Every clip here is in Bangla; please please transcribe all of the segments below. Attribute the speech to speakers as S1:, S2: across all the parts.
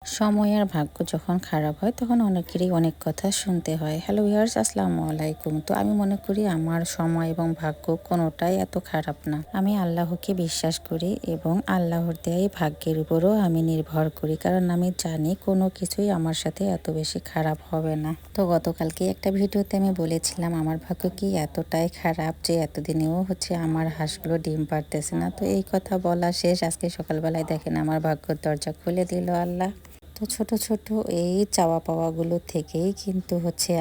S1: সময় আর ভাগ্য যখন খারাপ হয় তখন অনেকেরই অনেক কথা শুনতে হয়। হ্যালো ভিউয়ার্স, আসসালামু আলাইকুম। তো আমি মনে করি আমার সময় এবং ভাগ্য কোনোটাই এত খারাপ না। আমি আল্লাহকে বিশ্বাস করি এবং আল্লাহর দেয় ভাগ্যের উপরও আমি নির্ভর করি, কারণ আমি জানি কোনো কিছুই আমার সাথে এত বেশি খারাপ হবে না। তো গতকালকে একটা ভিডিওতে আমি বলেছিলাম আমার ভাগ্য কি এতটাই খারাপ যে এতদিনেও আমার হাঁসগুলো ডিম পারতেছে না। তো এই কথা বলা শেষ, আজকে সকালবেলায় দেখেন আমার ভাগ্যের দরজা খুলে দিল আল্লাহ। তো ছোট ছোট এই চাওয়া পাওয়াগুলো থেকেই কিন্তু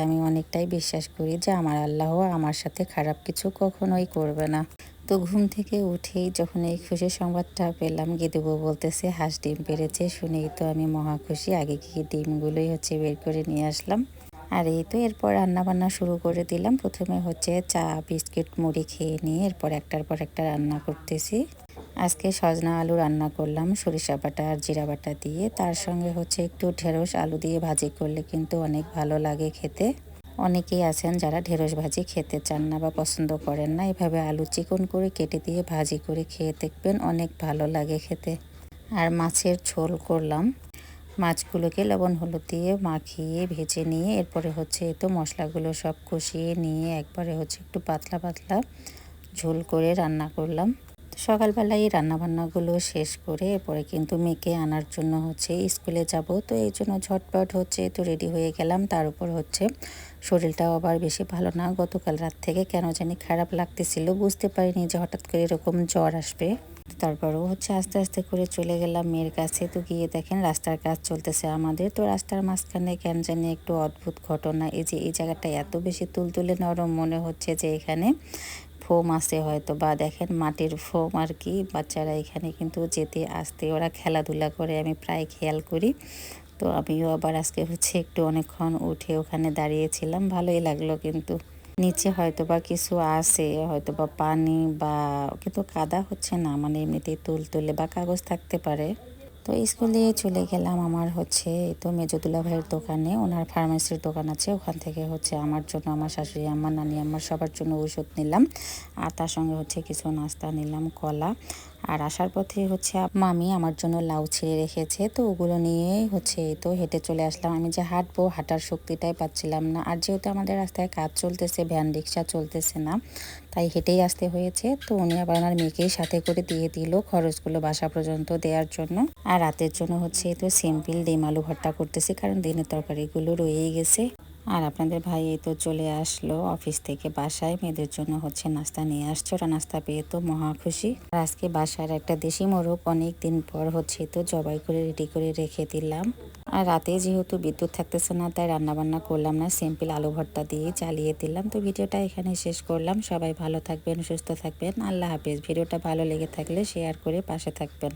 S1: আমি অনেকটাই বিশ্বাস করি যে আমার আল্লাহ আমার সাথে খারাপ কিছু কখনোই করবে না। তো ঘুম থেকে উঠেই যখন এই খুশির সংবাদটা পেলাম, গিয়ে বলতেছে হাঁস ডিম পেড়েছে, শুনেই তো আমি মহা খুশি। আগে গিয়ে ডিমগুলোই বের করে নিয়ে আসলাম। আর এই তো এরপর রান্না বান্না শুরু করে দিলাম। প্রথমে চা বিস্কিট মুড়ি খেয়ে নিয়ে এরপর একটার পর একটা রান্না করতেছি। আজকে সজনা আলু রান্না করলাম সরিষা বাটা আর জিরা বাটা দিয়ে। তার সঙ্গে একটু ঢেঁড়স আলু দিয়ে ভাজি করলে কিন্তু অনেক ভালো লাগে খেতে। অনেকেই আছেন যারা ঢেঁড়স ভাজি খেতে চান না বা পছন্দ করেন না, এভাবে আলু চিকন করে কেটে দিয়ে ভাজি করে খেয়ে দেখবেন, অনেক ভালো লাগে খেতে। আর মাছের ঝোল করলাম। মাছগুলোকে লবণ হলুদ দিয়ে মাখিয়ে ভেজে নিয়ে এরপরে এই তো মশলাগুলো সব কষিয়ে নিয়ে একবারে একটু পাতলা পাতলা ঝোল করে রান্না করলাম। সকালবেলায় এই রান্নাবান্নাগুলো শেষ করে এরপরে কিন্তু মেয়েকে আনার জন্য স্কুলে যাব। তো এই জন্য ঝটপট তো রেডি হয়ে গেলাম। তার উপর শরীরটাও আবার বেশি ভালো না। গতকাল রাত থেকে কেন জানি খারাপ লাগতেছিল, বুঝতে পারিনি যে হঠাৎ করে এরকম জ্বর আসবে। তারপরেও আস্তে আস্তে করে চলে গেলাম মেয়ের কাছে। তো গিয়ে দেখেন রাস্তার কাজ চলতেছে আমাদের। তো রাস্তার মাঝখানে কেন জানি একটু অদ্ভুত ঘটনা, এই জায়গাটা এত বেশি তুলতুলে নরম মনে হচ্ছে যে এখানে ফোম আছে হয়তো, বা দেখেন মাটির ফোম আর কি। বাচ্চারা এখানে কিন্তু যেতে আসতে ওরা খেলাধুলা করে, আমি প্রায় খেয়াল করি। তো আমিও আবার আজকে একটু অনেকক্ষণ উঠে ওখানে দাঁড়িয়েছিলাম, ভালোই লাগলো। কিন্তু নিচে হয়তো বা কিছু আছে, হয়তো বা পানি বা কিন্তু কাদা না, এমনিতেই তুলতুলে বা কাগজ থাকতে পারে। তো স্কুলে চলে গেলাম আমার তো মেজদুল্লাহ ভাইয়ের দোকানে, ওনার ফার্মেসির দোকান আছে। ওখান থেকে আমার জন্য, আমার শাশুড়ি আমার নানি আমার সবার জন্য ওষুধ নিলাম। আর তার সঙ্গে কিছু নাস্তা নিলাম, কলা। আর আসার পথে মামি আমার জন্য লাউ ছিঁড়ে রেখেছে। তো ওগুলো নিয়েই তো হেঁটে চলে আসলাম। আমি যে হাঁটবো, হাঁটার শক্তিটাই পাচ্ছিলাম না। আর যেহেতু আমাদের রাস্তায় কাজ চলতেছে, ভ্যান রিক্সা চলতেছে না, তাই হেঁটেই আসতে হয়েছে। তো উনি আবার আমার মেয়েকেই সাথে করে দিয়ে দিল খরচগুলো বাসা পর্যন্ত দেওয়ার জন্য। আর রাতের জন্য তো সিম্পল ডিম আলু ভর্তা করতেছি, কারণ দিনের তরকারিগুলো রয়েই গেছে। আর আপনাদের ভাই এই তো চলে আসলো অফিস থেকে বাসায়, মেয়েদের জন্য নাস্তা নিয়ে আসছে। ওরা নাস্তা পেয়ে তো মহা খুশি। আর আজকে বাসার একটা দেশি মোরগ অনেক দিন পর তো জবাই করে রেডি করে রেখে দিলাম। আর রাতে যেহেতু বিদ্যুৎ থাকতেছে না, তাই রান্না বান্না করলাম না, সিম্পল আলু ভর্তা দিয়ে চালিয়ে দিলাম। তো ভিডিওটা এখানে শেষ করলাম। সবাই ভালো থাকবেন, সুস্থ থাকবেন, আল্লাহ হাফেজ। ভিডিওটা ভালো লেগে থাকলে শেয়ার করে পাশে থাকবেন।